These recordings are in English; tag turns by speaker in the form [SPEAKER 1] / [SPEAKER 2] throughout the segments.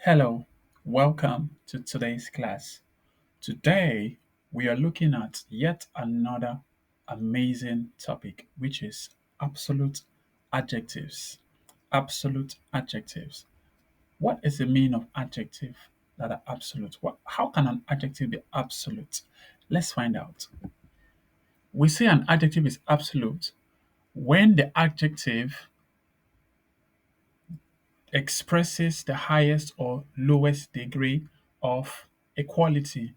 [SPEAKER 1] Hello, welcome to today's class. Today, we are looking at yet another amazing topic, which is absolute adjectives. Absolute adjectives. What is the meaning of adjective that are absolute? How can an adjective be absolute? Let's find out. We say an adjective is absolute when the adjective expresses the highest or lowest degree of equality.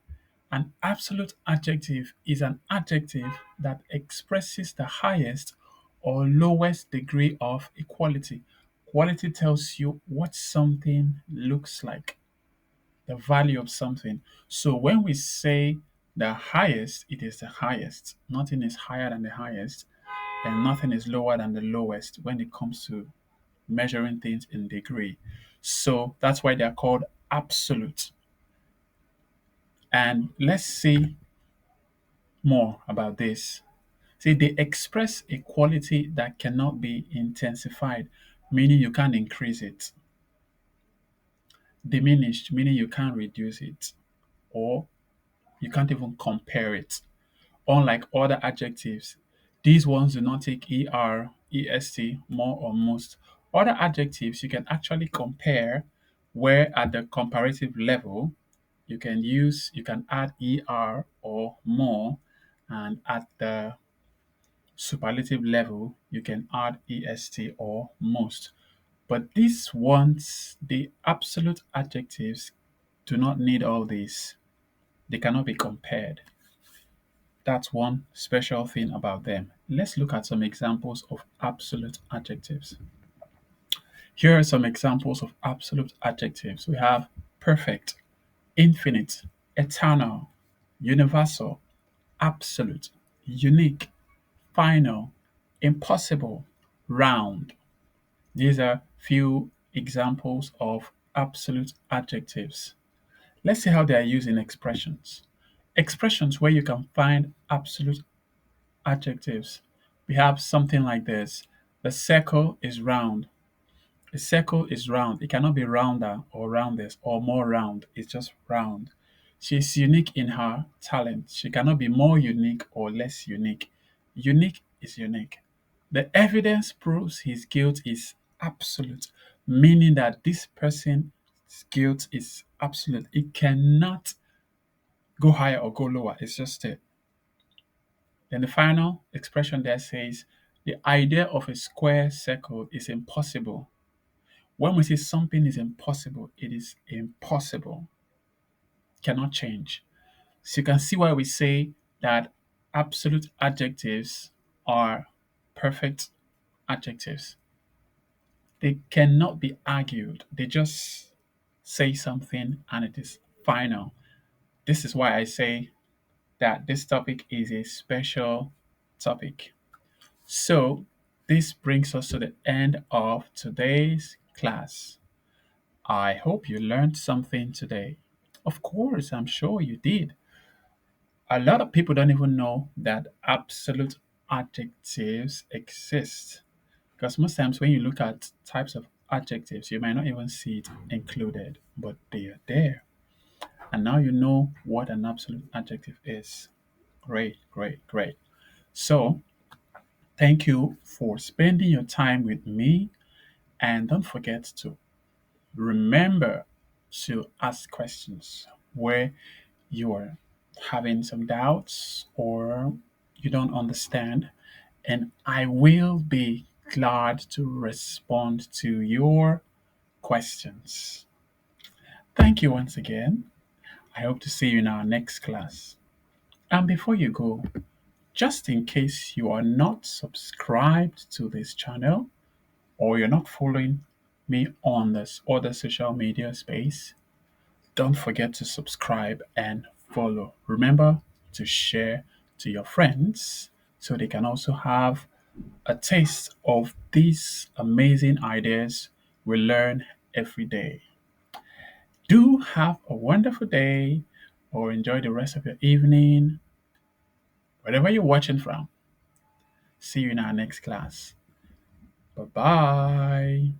[SPEAKER 1] An absolute adjective is an adjective that expresses the highest or lowest degree of equality. Quality tells you what something looks like, the value of something. So when we say the highest, it is the highest. Nothing is higher than the highest, and nothing is lower than the lowest when it comes to measuring things in degree. So that's why they're called absolute. And let's see more about this. See, they express a quality that cannot be intensified, meaning you can't increase it. Diminished, meaning you can't reduce it, or you can't even compare it. Unlike other adjectives, these ones do not take est, more or most. Other adjectives you can actually compare, where at the comparative level, you can add or more, and at the superlative level, you can add est or most. But these ones, the absolute adjectives, do not need all these. They cannot be compared. That's one special thing about them. Let's look at some examples of absolute adjectives. Here are some examples of absolute adjectives. We have perfect, infinite, eternal, universal, absolute, unique, final, impossible, round. These are few examples of absolute adjectives. Let's see how they are used in expressions. Expressions where you can find absolute adjectives. We have something like this. The circle is round. A circle is round. It cannot be rounder or roundest or more round. It's just round. She is unique in her talent. She cannot be more unique or less unique. Unique is unique. The evidence proves his guilt is absolute, meaning that this person's guilt is absolute. It cannot go higher or go lower. It's just it. Then the final expression there says the idea of a square circle is impossible. When we say something is impossible, it is impossible, cannot change. So you can see why we say that absolute adjectives are perfect adjectives. They cannot be argued, they just say something and it is final. This is why I say that this topic is a special topic. So, this brings us to the end of today's class. I hope you learned something today. Of course, I'm sure you did. A lot of people don't even know that absolute adjectives exist. Because most times when you look at types of adjectives, you might not even see it included, but they are there. And now you know what an absolute adjective is. Great, great, great. So, thank you for spending your time with me. And don't forget to remember to ask questions where you are having some doubts or you don't understand, and I will be glad to respond to your questions. Thank you once again. I hope to see you in our next class. And before you go, just in case you are not subscribed to this channel or you're not following me on this other social media space, don't forget to subscribe and follow. Remember to share to your friends so they can also have a taste of these amazing ideas we learn every day. Do have a wonderful day or enjoy the rest of your evening, wherever you're watching from. See you in our next class. Bye bye.